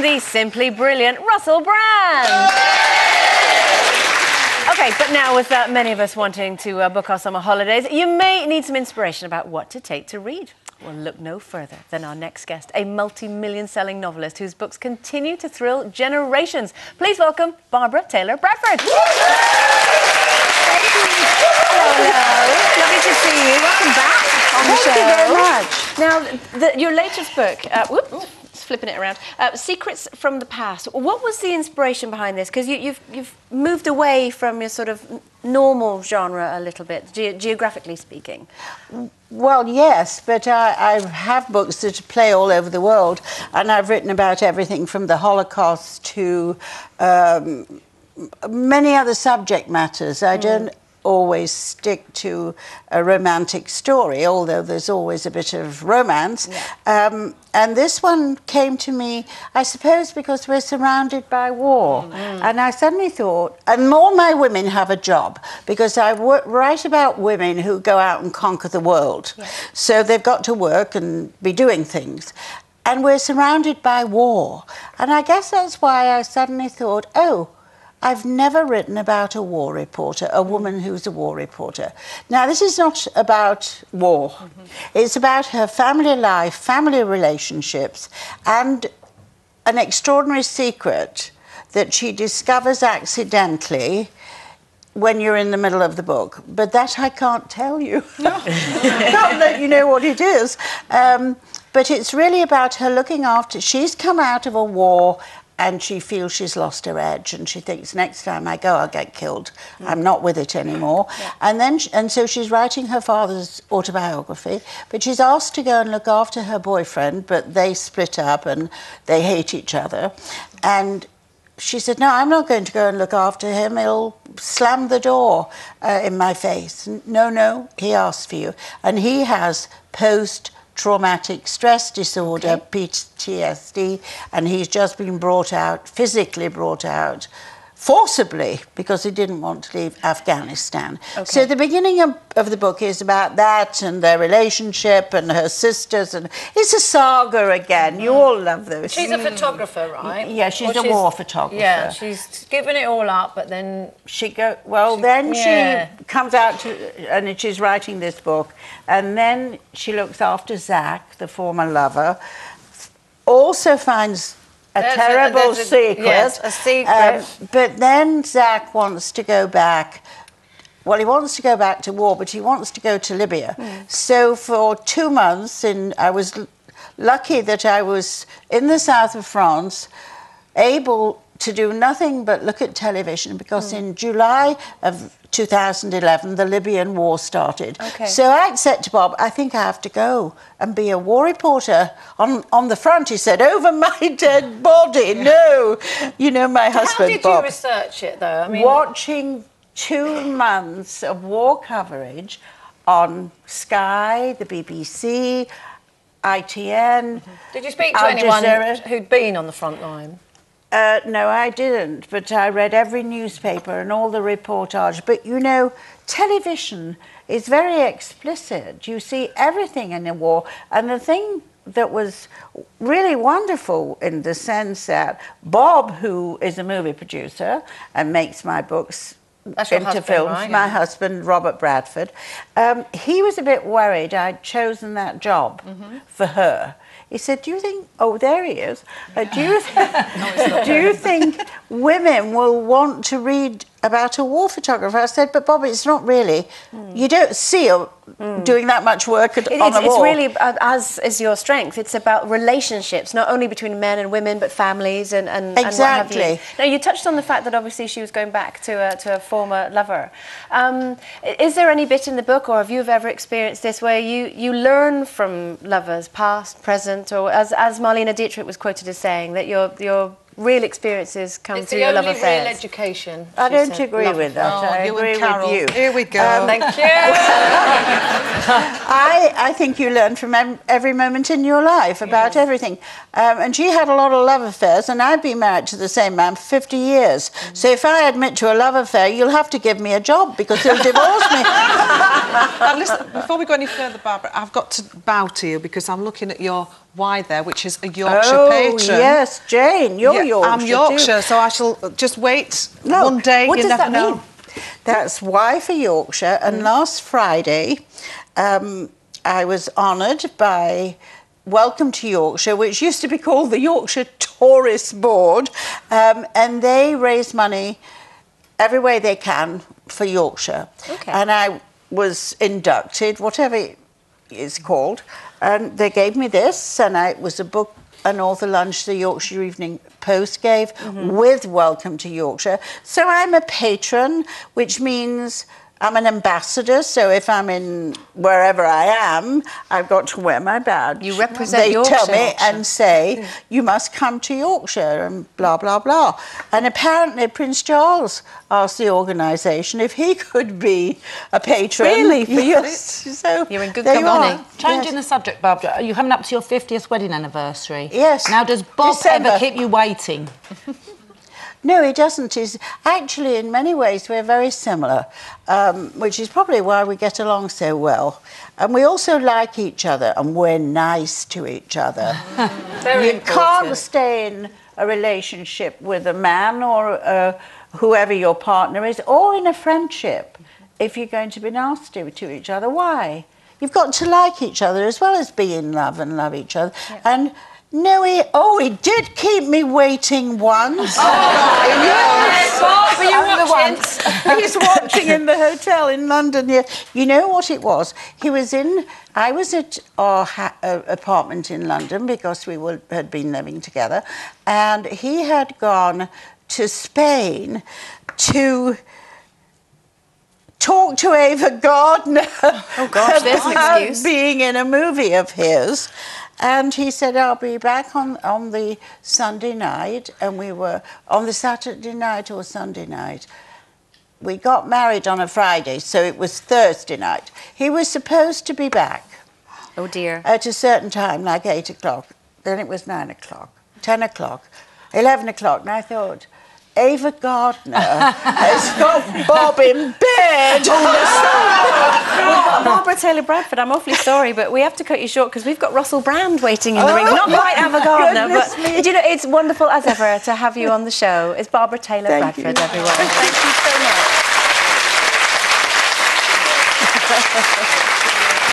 the simply brilliant Russell Brand. Okay, but now with many of us wanting to book our summer holidays, you may need some inspiration about what to take to read. Well, look no further than our next guest, a multi-million-selling novelist whose books continue to thrill generations. Please welcome Barbara Taylor Bradford. Hello. Lovely to see you. Welcome back on the show. Thank you very much. Now, your latest book, flipping it around, Secrets from the Past. What was the inspiration behind this? Because you've moved away from your sort of normal genre a little bit, geographically speaking. Well, yes, but I have books that play all over the world, and I've written about everything from the Holocaust to many other subject matters. I don't always stick to a romantic story, although there's always a bit of romance. Yeah. And this one came to me, I suppose, because we're surrounded by war. And I suddenly thought, and all my women have a job, because I write about women who go out and conquer the world. Yeah. So they've got to work and be doing things. And we're surrounded by war. And I guess that's why I suddenly thought, oh, I've never written about a war reporter, a woman who's a war reporter. Now, this is not about war. It's about her family life, family relationships, and an extraordinary secret that she discovers accidentally when you're in the middle of the book. But that I can't tell you. No. Can't let you know what it is. But it's really about her looking after... She's come out of a war and she feels she's lost her edge, and she thinks, next time I go, I'll get killed. I'm not with it anymore. Yeah. And so she's writing her father's autobiography, but she's asked to go and look after her boyfriend, but they split up and they hate each other. And she said, no, I'm not going to go and look after him. He'll slam the door in my face. No, he asked for you. And he has post-traumatic stress disorder, PTSD, and he's just been brought out, physically brought out, forcibly, because he didn't want to leave Afghanistan. So the beginning of the book is about that and their relationship and her sisters, and it's a saga again. You all love those. She's a photographer, right? Yeah, she's a war photographer. Yeah, she's given it all up, but then... She comes out to, and she's writing this book, and then she looks after Zach, the former lover, also finds a terrible secret. Yes, a secret. But then Zach wants to go back. Well, he wants to go back to war, but he wants to go to Libya. So for 2 months, I was lucky that I was in the south of France, able to do nothing but look at television, because in July of 2011, the Libyan war started. So I said to Bob, I think I have to go and be a war reporter on the front. He said, over my dead body. No. You know, my husband, Bob. How did you research it, though? I mean, watching 2 months of war coverage on Sky, the BBC, ITN. Did you speak to anyone who'd been on the front line? No, I didn't, but I read every newspaper and all the reportage. But, you know, television is very explicit. You see everything in a war. And the thing that was really wonderful in the sense that Bob, who is a movie producer and makes my books into films, right? My husband, Robert Bradford, he was a bit worried I'd chosen that job for her. He said, do you think... Oh, there he is. Do you think women will want to read about a war photographer? I said, but Bob, it's not really. You don't see her doing that much work on a war. It's really, as is your strength, it's about relationships, not only between men and women, but families and exactly. And what have you. Now, you touched on the fact that obviously she was going back to a former lover. Is there any bit in the book, or have you ever experienced this, where you learn from lovers, past, present, or as Marlene Dietrich was quoted as saying, that your real experiences come through your love affairs? It's the only real education. I don't agree with that. I agree with you. Here we go. Thank you. I think you learn from every moment in your life about everything. And she had a lot of love affairs, and I've been married to the same man for 50 years. So if I admit to a love affair, you'll have to give me a job because he'll divorce me. Now, listen, before we go any further, Barbara, I've got to bow to you because I'm looking at your Y there, which is a Yorkshire Patron. Yes, Jane, you're Yorkshire. I'm Yorkshire, too. so I shall just wait No. one day. What you does never that know. mean? That's Y for Yorkshire. And last Friday, I was honoured by Welcome to Yorkshire, which used to be called the Yorkshire Tourist Board, and they raise money every way they can for Yorkshire. Okay. And I was inducted, whatever it's called, and they gave me this, and it was a book, an author lunch the Yorkshire Evening Post gave with Welcome to Yorkshire. So I'm a patron, which means I'm an ambassador, so if I'm in wherever I am, I've got to wear my badge. You represent They Yorkshire. tell me and say, you must come to Yorkshire and blah, blah, blah. And apparently Prince Charles asked the organisation if he could be a patron. Really? For you? Yes. So You're in good there you company. are. Changing Yes. the subject, Barbara, are you coming up to your 50th wedding anniversary? Yes. Now, does Bob December. ever keep you waiting? No, he doesn't. He's actually, in many ways, we're very similar, which is probably why we get along so well. And we also like each other, and we're nice to each other. You can't stay in a relationship with a man or whoever your partner is, or in a friendship, if you're going to be nasty to each other. Why? You've got to like each other as well as be in love and love each other. Yeah. And no, he did keep me waiting once. Yes, Bob, are you watching? He's watching in the hotel in London. Yeah. You know what it was? I was at our apartment in London because we had been living together, and he had gone to Spain to talk to Ava Gardner. Oh gosh, there's an about excuse. being in a movie of his. And he said, I'll be back on the Sunday night. And we were on the Saturday night or Sunday night. We got married on a Friday, so it was Thursday night. He was supposed to be back. Oh dear. At a certain time, like 8 o'clock. Then it was 9 o'clock, 10 o'clock, 11 o'clock. And I thought, Ava Gardner has got Bob in bed. Barbara Taylor Bradford, I'm awfully sorry, but we have to cut you short because we've got Russell Brand waiting in the ring. Not quite Ava Gardner, but me. you know, it's wonderful as ever to have you on the show. It's Barbara Taylor Thank Bradford, you. everyone. Thank you so much.